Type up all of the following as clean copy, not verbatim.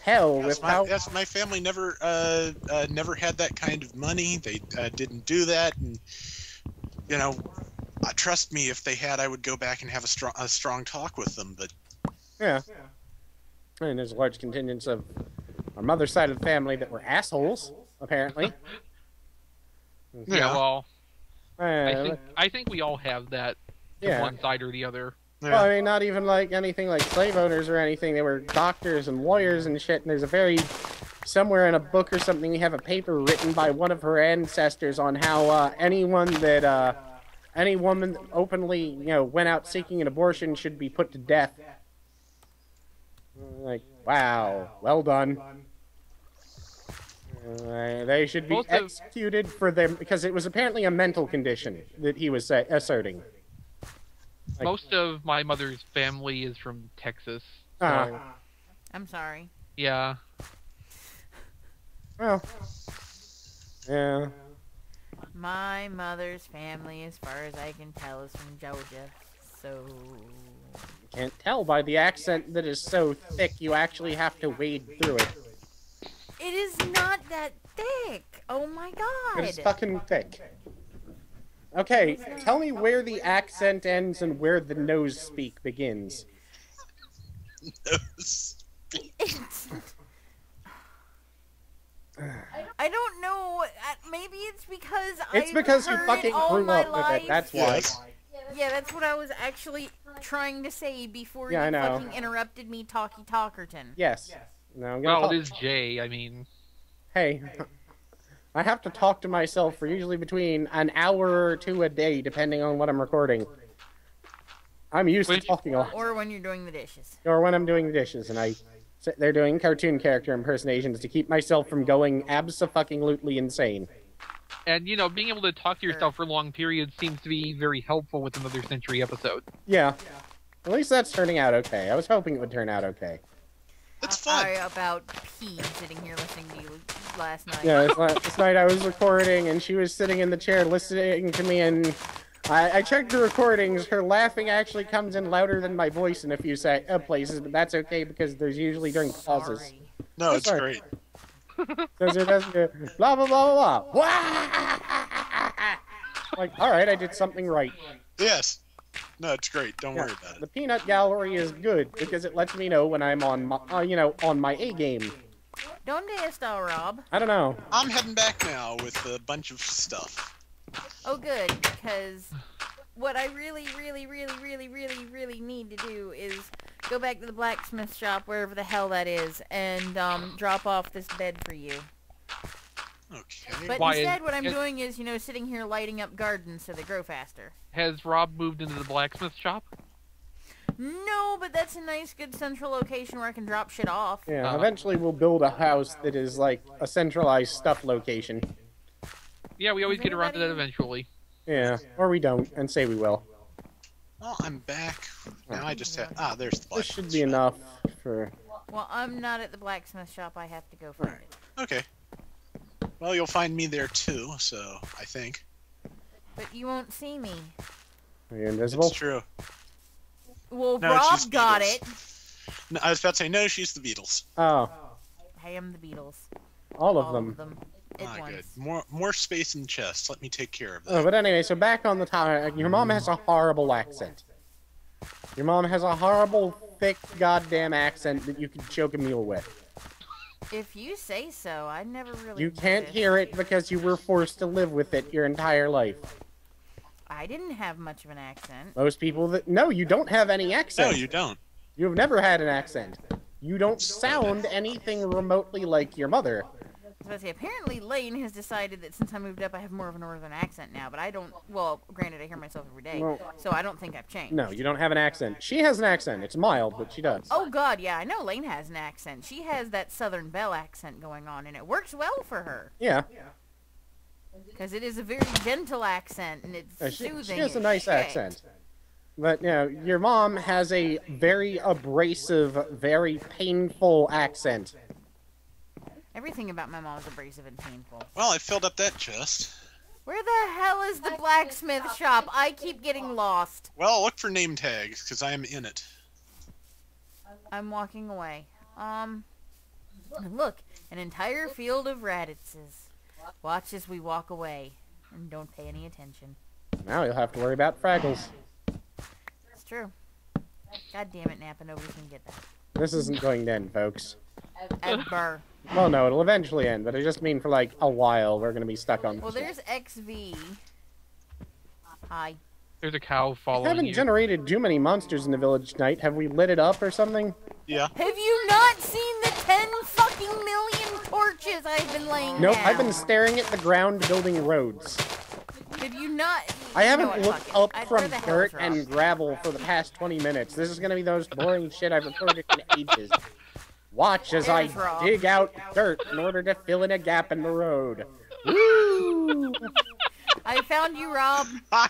hell Yes, with how... Yes, my family never never had that kind of money. They didn't do that, and you know, trust me, if they had, I would go back and have a strong talk with them. But Yeah. And there's large contingents of our mother's side of the family that were assholes, apparently. Yeah, well, Uh, I think we all have that to Yeah. one side or the other. yeah. Well, I mean, not even like anything like slave owners or anything. They were doctors and lawyers and shit. And there's a very... Somewhere in a book or something, you have a paper written by one of her ancestors on how anyone that... any woman that openly, you know, went out seeking an abortion should be put to death. Like, wow, well done. They should be executed for them, because it was apparently a mental condition that he was asserting. Like, Most of my mother's family is from Texas. So, I'm sorry. yeah. well, yeah. My mother's family, as far as I can tell, is from Georgia. So... Can't tell by the accent that is so thick you actually have to wade through it. It is not that thick! Oh my god! It's fucking thick. Okay, tell me where the accent ends and where the nose speak begins. I don't know. Maybe it's because It's because you heard fucking it all grew my up with life. it, that's why. Yes. Yeah, that's what I was actually trying to say before Yeah, I you know. fucking interrupted me, Talkerton. Yes. Now I'm gonna Well, talk. it is Jay, I mean... Hey, I have to talk to myself for usually between an hour or two a day, depending on what I'm recording. I'm used to talking a lot. Or when you're doing the dishes. Or when I'm doing the dishes, and I sit there doing cartoon character impersonations to keep myself from going abso-fucking-lutely insane. And, you know, being able to talk to yourself for long periods seems to be very helpful with another Century episode. Yeah. At least that's turning out okay. I was hoping it would turn out okay. It's fun. Sorry about P sitting here listening to you last night. Yeah, this night I was recording, and she was sitting in the chair listening to me, and I checked the recordings. Her laughing actually comes in louder than my voice in a few places, but that's okay because there's usually during pauses. Sorry. No, it's Sorry. great. Because it doesn't go, blah, blah, blah, blah, blah. Like, alright, I did something right. Yes. No, it's great. Don't worry about it. The peanut gallery is good because it lets me know when I'm on my, you know, on my A game. Donde está, Rob? I don't know. I'm heading back now with a bunch of stuff. Oh, good, because what I really need to do is go back to the blacksmith shop, wherever the hell that is, and drop off this bed for you. Okay. But instead, what I'm doing is, you know, sitting here lighting up gardens so they grow faster. Has Rob moved into the blacksmith shop? No, but that's a nice, good central location where I can drop shit off. Yeah, eventually we'll build a house that is like a centralized stuff location. Yeah, we always get around to that eventually. Yeah, or we don't, and say we will. Well, I'm back. Now I just have... Ah, there's the This blacksmith should be shop. enough for... Well, I'm not at the blacksmith shop. I have to go find it. Okay. Well, you'll find me there too, so I think. But you won't see me. Are you invisible? It's true. Well, No, Rob she's got Beatles. it. No, I was about to say, no, she's the Beatles. Oh, I am the Beatles. all of them. At Ah, once. good. More space in the chest. Let me take care of that. Oh, but anyway, so back on the topic, your mom has a horrible accent. Your mom has a horrible, thick, goddamn accent that you could choke a mule with. If you say so, I never really You can't noticed. hear it because you were forced to live with it your entire life. I didn't have much of an accent. Most people that... No, you don't have any accent. No, you don't. You've never had an accent. You don't sound anything remotely like your mother. I was about to say, apparently Lane has decided that since I moved up, I have more of a northern accent now, but I don't... Well, granted, I hear myself every day, Well, so I don't think I've changed. No, you don't have an accent. She has an accent. It's mild, but she does. Oh, God, yeah, I know Lane has an accent. She has that Southern Belle accent going on, and it works well for her. Yeah. Because it is a very gentle accent, and it's She soothing. has a as nice shit. accent. But, you know, your mom has a very abrasive, very painful accent. Everything about my mom is abrasive and painful. Well, I filled up that chest. Where the hell is the blacksmith shop? I keep getting lost. Well, look for name tags, because I am in it. I'm walking away. Look, an entire field of radishes. Watch as we walk away, and don't pay any attention. Now you'll have to worry about Fraggles. It's true. God damn it, Nappa, nobody can get that. This isn't going to end, folks. Ever. Well, no, it'll eventually end, but I just mean for, like, a while we're going to be stuck on this. Well, there's ExVee. Hi. There's a cow We following haven't you. generated too many monsters in the village tonight. Have we lit it up or something? Yeah. Have you not seen the 10 fucking million torches I've been laying Nope, down? I've been staring at the ground building roads. Have you not? I You know haven't what, looked fuck it. up Where from the hell dirt is Rob? and gravel for the past 20 minutes. This is going to be the most boring shit I've recorded in ages. Watch as I There's Rob. dig out dirt in order to fill in a gap in the road. Woo! I found you, Rob. Hi.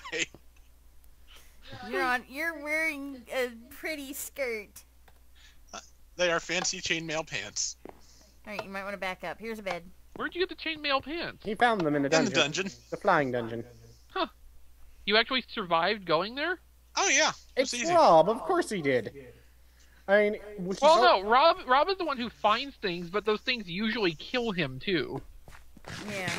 You're wearing a pretty skirt. They are fancy chainmail pants. Alright, you might want to back up. Here's a bed. Where'd you get the chainmail pants? He found them in the In dungeon. the dungeon. The flying dungeon. You actually survived going there? Oh yeah. It's easy. Rob, of course he did. I mean, he's Well, no, Rob is the one who finds things, but those things usually kill him too. Yeah.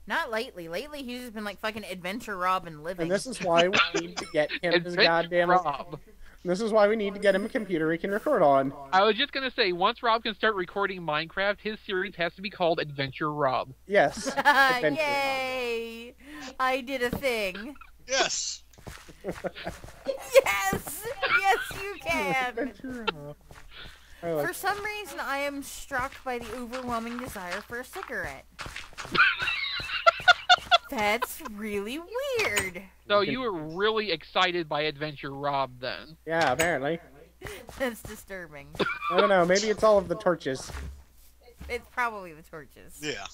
Not lately. Lately, he's just been like fucking Adventure Rob and living. And this is why we need to get him his Adventure goddamn. Rob. This is why we need to get him a computer he can record on. I was just gonna say, once Rob can start recording Minecraft, his series has to be called Adventure Rob. Yes. Adventure. Yay! I did a thing. Yes. Yes! Yes, you can! Adventure Rob. I like For some reason, I am struck by the overwhelming desire for a cigarette. That's really weird. So you were really excited by Adventure Rob then. Yeah, apparently. That's disturbing. I don't know, maybe it's all of the torches. It's probably the torches. Yeah.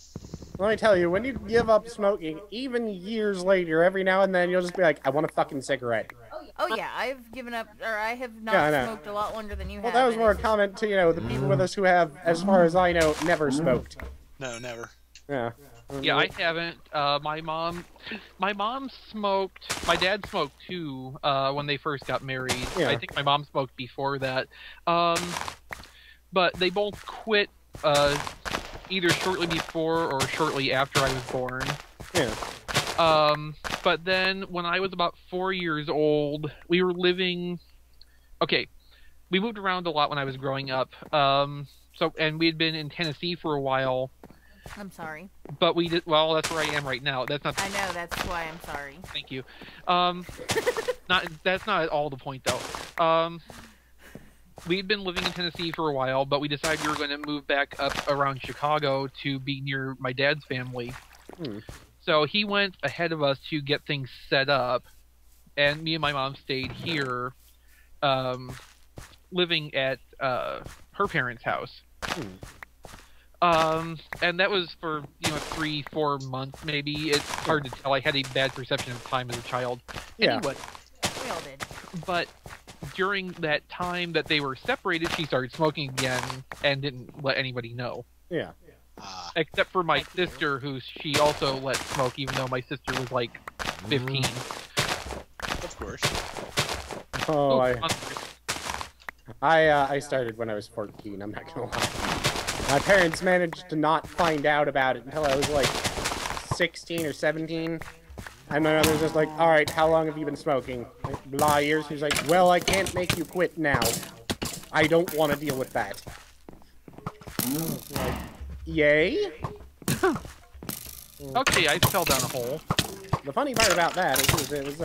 Let me tell you, when you give up smoking, even years later, every now and then, you'll just be like, I want a fucking cigarette. Oh yeah, I've given up, or I have not Yeah, I know. smoked a lot longer than you Well, have. that was and more a it's comment to, you know, the people with us who have, as far as I know, never smoked. No, never. Yeah. Yeah, I haven't. My mom smoked. My dad smoked too when they first got married. Yeah. I think my mom smoked before that. But they both quit either shortly before or shortly after I was born. Yeah. But then when I was about 4 years old, we were living. Okay, we moved around a lot when I was growing up. And we had been in Tennessee for a while. I'm sorry. But we did well. That's where I am right now. That's not. I know, that's why I'm sorry. Thank you. That's not at all the point though. We'd been living in Tennessee for a while, but we decided we were going to move back up around Chicago to be near my dad's family. So he went ahead of us to get things set up, and me and my mom stayed here, living at her parents' house. And that was for 3-4 months maybe. It's hard to tell. I had a bad perception of time as a child. Yeah. Anyway, We all did. but during that time that they were separated, she started smoking again and didn't let anybody know. Yeah. Except for my sister, who she also let smoke, even though my sister was like 15. Of course. Oh, monsters. I started when I was 14, I'm not gonna lie. My parents managed to not find out about it until I was like 16 or 17. And my mother was just like, alright, how long have you been smoking? Like, blah years. He's like, well, I can't make you quit now. I don't want to deal with that. Like, yay? Okay, I fell down a hole. The funny part about that is it was,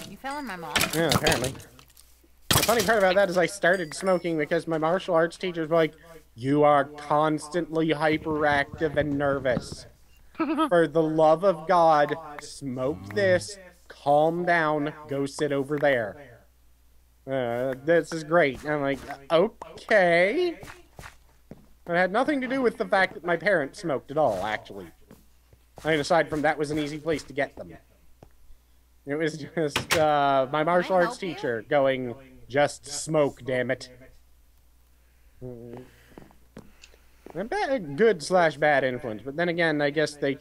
You fell in my mom. yeah, apparently. The funny part about that is I started smoking because my martial arts teachers were like, you are constantly hyperactive and nervous. For the love of God, smoke this, calm down, go sit over there. This is great. And I'm like, okay. But it had nothing to do with the fact that my parents smoked at all, actually. I mean, aside from that was an easy place to get them. It was just my martial arts teacher going, just smoke, damn it. A good/bad influence, but then again, I guess they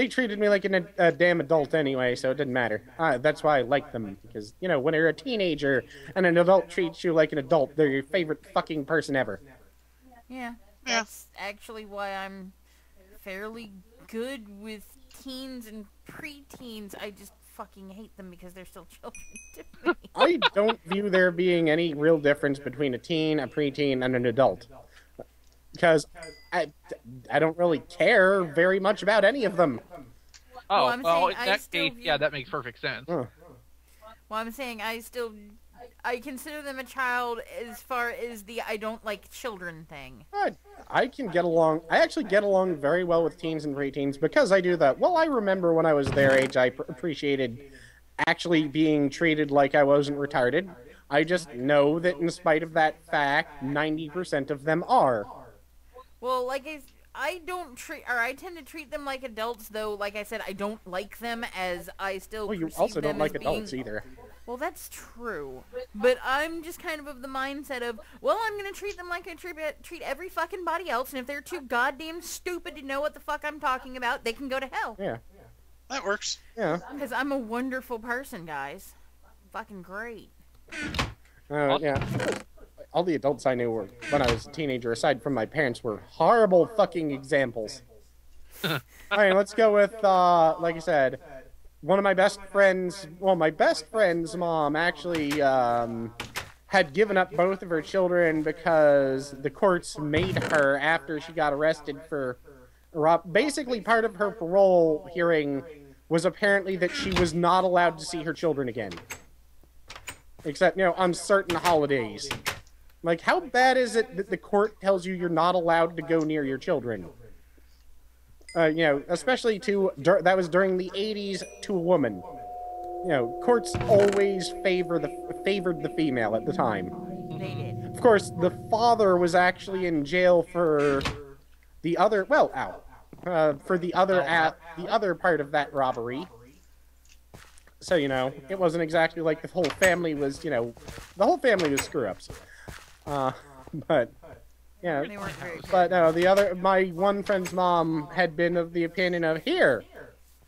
treated me like a damn adult anyway, so it didn't matter. That's why I like them, because, you know, when you're a teenager and an adult treats you like an adult, they're your favorite fucking person ever. Yeah, that's actually why I'm fairly good with teens and preteens. I just fucking hate them because they're still children to me. I don't view there being any real difference between a teen, a preteen, and an adult. Because I don't really care very much about any of them. Oh, I'm well, saying in that case, yeah, that makes perfect sense. Huh. Well, I'm saying I consider them a child as far as the I don't like children thing. I can get along. I actually get along very well with teens and preteens because I do that. Well, I remember when I was their age, I appreciated actually being treated like I wasn't retarded. I just know that in spite of that fact, 90% of them are. Well, like I tend to treat them like adults, though. Like I said, I don't like them as I still. Well, you perceive also them don't like as being... adults either. Well, that's true, but I'm just kind of the mindset of, well, I'm gonna treat them like I treat every fucking body else, and if they're too goddamn stupid to know what the fuck I'm talking about, they can go to hell. Yeah. That works. Yeah. Because I'm a wonderful person, guys. Fucking great. Yeah. All the adults I knew were, when I was a teenager, aside from my parents, were horrible fucking examples. Alright, let's go with, like I said, one of my best friends, well, my best friend's mom actually, had given up both of her children because the courts made her, after she got arrested for, basically part of her parole hearing was apparently that she was not allowed to see her children again. Except, on certain holidays. Like, how bad is it that the court tells you you're not allowed to go near your children? Especially that was during the 80s to a woman. Courts always favored the female at the time. They did. Of course, the father was actually in jail for the other, for the other part of that robbery. So, it wasn't exactly like the whole family was, the whole family was screw-ups. But, yeah. They weren't very good. But no, my one friend's mom had been of the opinion of, here,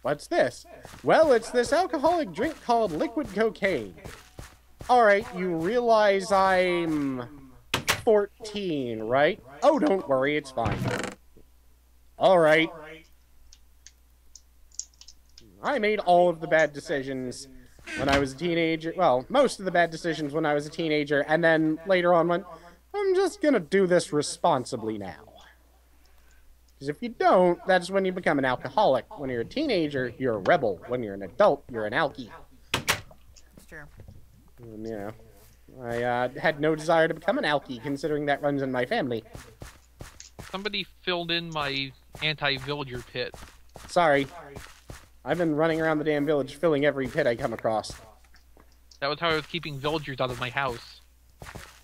what's this? Well, it's this alcoholic drink called liquid cocaine. Alright, you realize I'm 14, right? Oh, don't worry, it's fine. Alright. I made all of the bad decisions when I was a teenager. Well, most of the bad decisions when I was a teenager, and then later on went, I'm just gonna do this responsibly now. Because if you don't, that's when you become an alcoholic. When you're a teenager, you're a rebel. When you're an adult, you're an alkie. That's true. And, I had no desire to become an alkie, considering that runs in my family. Somebody filled in my anti-villager pit. Sorry. I've been running around the damn village filling every pit I come across. That was how I was keeping villagers out of my house.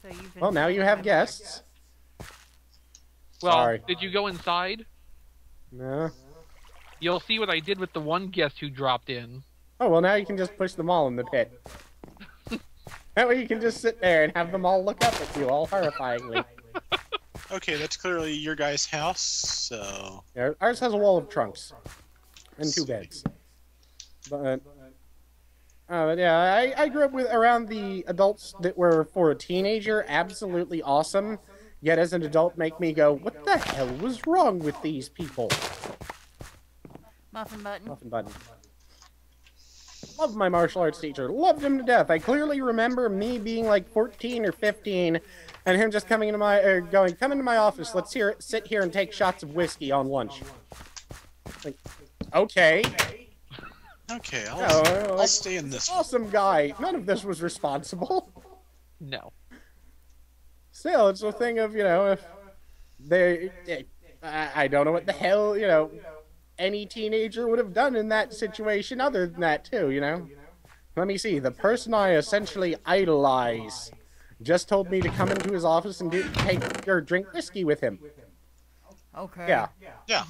So you've been Well, now you have guests. Well, Sorry. did you go inside? No. You'll see what I did with the one guest who dropped in. Oh, well, now you can just push them all in the pit. That way you can just sit there and have them all look up at you, all horrifyingly. Okay, that's clearly your guys' house, so... Yeah, ours has a wall of trunks. And 2 beds. But yeah, I grew up around the adults that were, for a teenager, absolutely awesome. Yet as an adult make me go, what the hell was wrong with these people? Muffin Button. Muffin Button. Love my martial arts teacher. Loved him to death. I clearly remember me being like 14 or 15 and him just coming into come into my office, let's sit here and take shots of whiskey on lunch. Like, okay. Okay, I'll stay in this. Awesome guy. None of this was responsible. No. Still, it's a thing of, if I don't know what the hell, any teenager would have done in that situation other than that, too, Let me see. The person I essentially idolize just told me to come into his office and drink whiskey with him. Okay. Yeah. Yeah.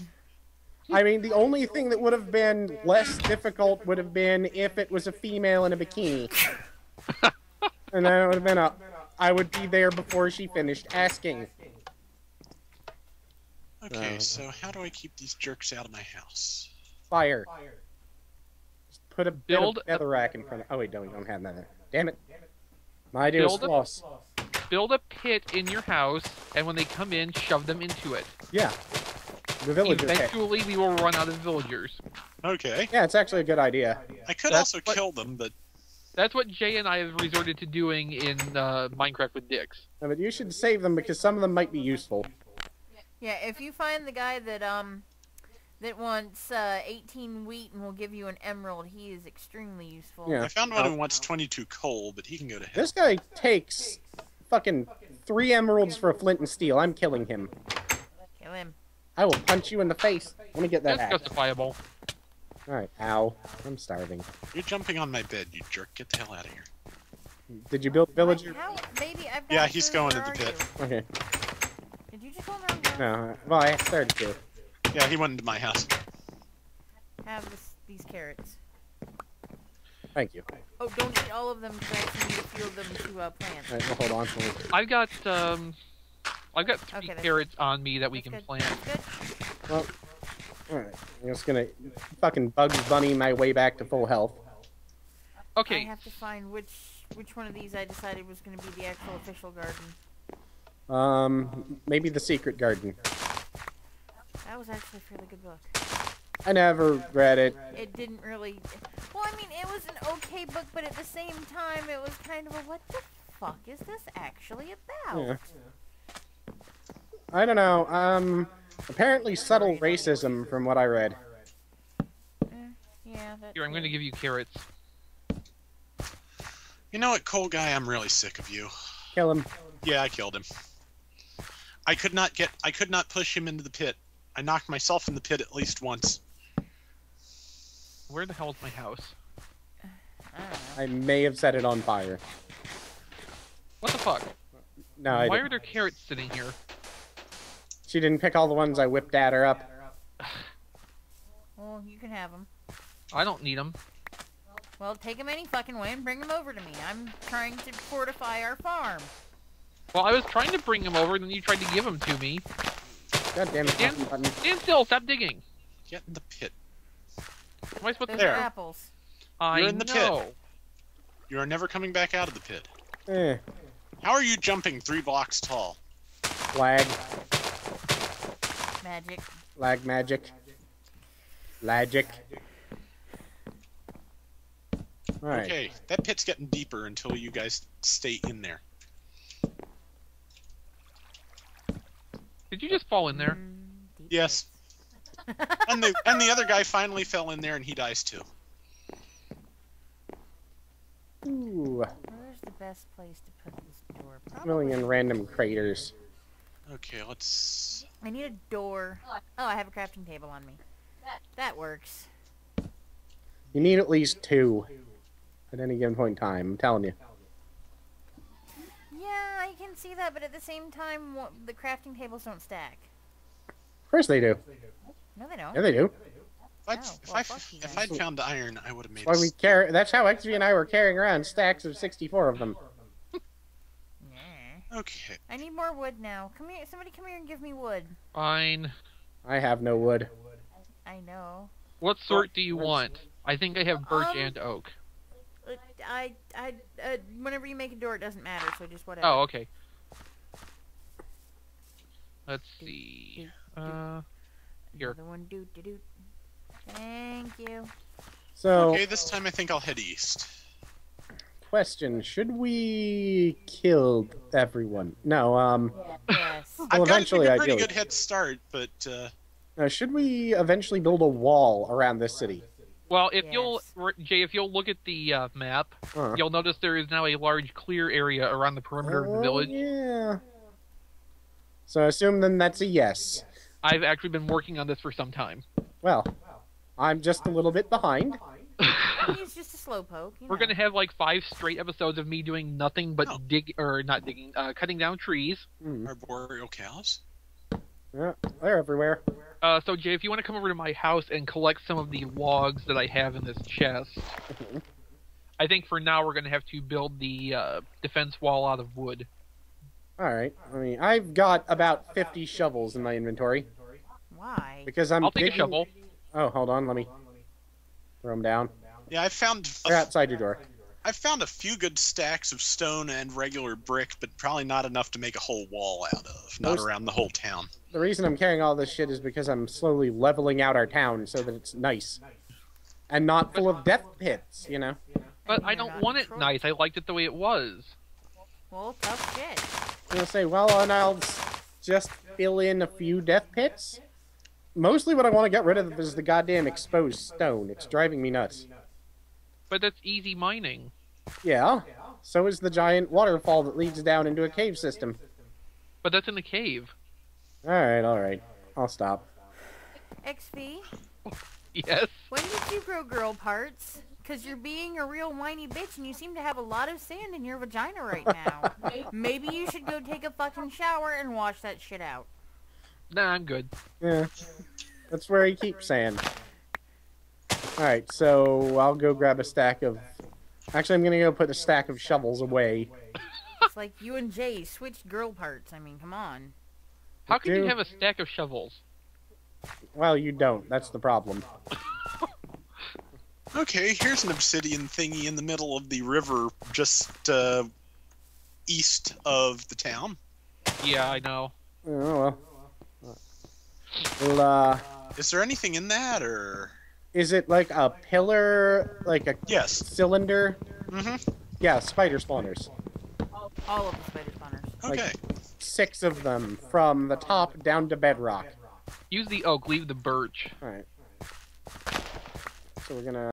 I mean, the only thing that would have been less difficult would have been if it was a female in a bikini. And then it would have been I would be there before she finished asking. Okay, so how do I keep these jerks out of my house? Fire. Just put a bit of netherrack in front of... Oh, wait, no, we don't have that. Damn it. My idea was floss. build a pit in your house, and when they come in, shove them into it. Yeah. The villager pit. Eventually, we will run out of villagers. Okay. Yeah, it's actually a good idea. I could also kill them, but... That's what Jay and I have resorted to doing in Minecraft with Dicks. No, but you should save them because some of them might be useful. Yeah, if you find the guy that wants 18 wheat and will give you an emerald, he is extremely useful. Yeah. I found one who wants 22 coal, but he can go to hell. This guy takes fucking 3 emeralds for a flint and steel. I'm killing him. Kill him. I will punch you in the face. Let me get that That's axe. justifiable. Alright, ow. I'm starving. You're jumping on my bed, you jerk. Get the hell out of here. Did you build villager? How, baby, I've got Yeah, he's food. going Where to the are pit. you? Okay. Did you just go in the wrong door? No, well, I started to. Yeah, he went into my house. Have these carrots. Thank you. Oh, don't eat all of them because I actually need a few of them to plant. Alright, well, hold on. I've got 3 Okay, that's- carrots on me that we can That's good. plant. That's good. Well, alright. I'm just gonna fucking Bugs Bunny my way back to full health. I Okay, have to find which one of these I decided was going to be the actual official garden. Maybe the secret garden. That was actually a fairly good book. I never read it. It didn't really... Well, I mean, it was an okay book, but at the same time, it was kind of a, what the fuck is this actually about? Yeah. I don't know. Apparently subtle racism from what I read. Yeah, that... here, I'm going to give you carrots. You know what, coal guy? I'm really sick of you. Kill him. Yeah, I killed him. I could not push him into the pit. I knocked myself in the pit at least once. Where the hell is my house? I don't know. I may have set it on fire. What the fuck? No, I Why didn't. are there carrots sitting here? She didn't pick all the ones I whipped at her up. Well, you can have them. I don't need them. Well, take them any fucking way and bring them over to me. I'm trying to fortify our farm. Well, I was trying to bring them over, and then you tried to give them to me. God damn it, Stand, button. stand still, stop digging. Get in the pit. Am I supposed to... Those There. are apples. I You're in the pit. know. You are never coming back out of the pit. Eh, How are you jumping 3 blocks tall? lag. Magic. Lag magic. Lagic. Alright. Okay, that pit's getting deeper until you guys stay in there. Did you just fall in there? Deep Yes. pits. And the other guy finally fell in there and he dies too. Ooh. Where's the best place to put this door? Filling in Probably. random craters. Okay, let's... I need a door. Oh, I have a crafting table on me. That works. You need at least 2 at any given point in time, I'm telling you. Yeah, I can see that, but at the same time, the crafting tables don't stack. Of course they do. No, they don't. Yeah, they do. If I'd found iron, I would have made Why we carry? That's how ExVee and I were carrying around stacks of 64 of them. Nah. Okay. I need more wood now. Come here, somebody come here and give me wood. Fine. I have no wood. I know. What sort do you want? I think I have birch and oak. Whenever you make a door, it doesn't matter, so just whatever. Oh, okay. Let's see. Here. Another one, do. Thank you. So, Okay, this time I think I'll head east. question, should we kill everyone? No, Yes. Well, I've eventually got I a pretty do. good head start, but should we eventually build a wall around this city? Well, if Yes. Jay, if you'll look at the map, Huh. you'll notice there is now a large clear area around the perimeter of the village. Yeah. So I assume then that's a yes. I've actually been working on this for some time. Well, I'm just a little bit behind. He's just a slowpoke. We're gonna have like 5 straight episodes of me doing nothing but cutting down trees. arboreal cows. Yeah, they're everywhere. So Jay, if you want to come over to my house and collect some of the logs that I have in this chest, I think for now we're gonna have to build the defense wall out of wood. Alright, I mean, I've got about 50 shovels in my inventory. Why? Because I'm I'll take a digging... shovel. Oh, hold on, let me throw them down. Yeah, I found They're outside your door. I've found a few good stacks of stone and regular brick, but probably not enough to make a whole wall out of. Not around the whole town. The reason I'm carrying all this shit is because I'm slowly leveling out our town so that it's nice. And not full of death pits, you know? But I don't want it nice. I liked it the way it was. Well, tough shit. I'm gonna say, well, and I'll just fill in a few death pits. Mostly what I want to get rid of is the goddamn exposed stone. It's driving me nuts. But that's easy mining. Yeah. So is the giant waterfall that leads down into a cave system. But that's in the cave. Alright. I'll stop. ExVee, Yes? when did you grow girl parts? Because you're being a real whiny bitch and you seem to have a lot of sand in your vagina right now. Maybe you should go take a fucking shower and wash that shit out. Nah, I'm good. Yeah. That's where he keeps sand. Alright, so I'll go grab a stack of... Actually, I'm gonna go put a stack of shovels away. It's like you and Jay switched girl parts. I mean, come on. How can you have a stack of shovels? Well, you don't. That's the problem. Okay, here's an obsidian thingy in the middle of the river, just east of the town. Yeah, I know. Oh, well. Is there anything in that, or...? Is it like a pillar, like a Yes. cylinder? Mm-hmm. Yeah, spider spawners. All of the spider spawners. Okay. Like 6 of them from the top down to bedrock. Use the oak, leave the birch. Alright. So we're gonna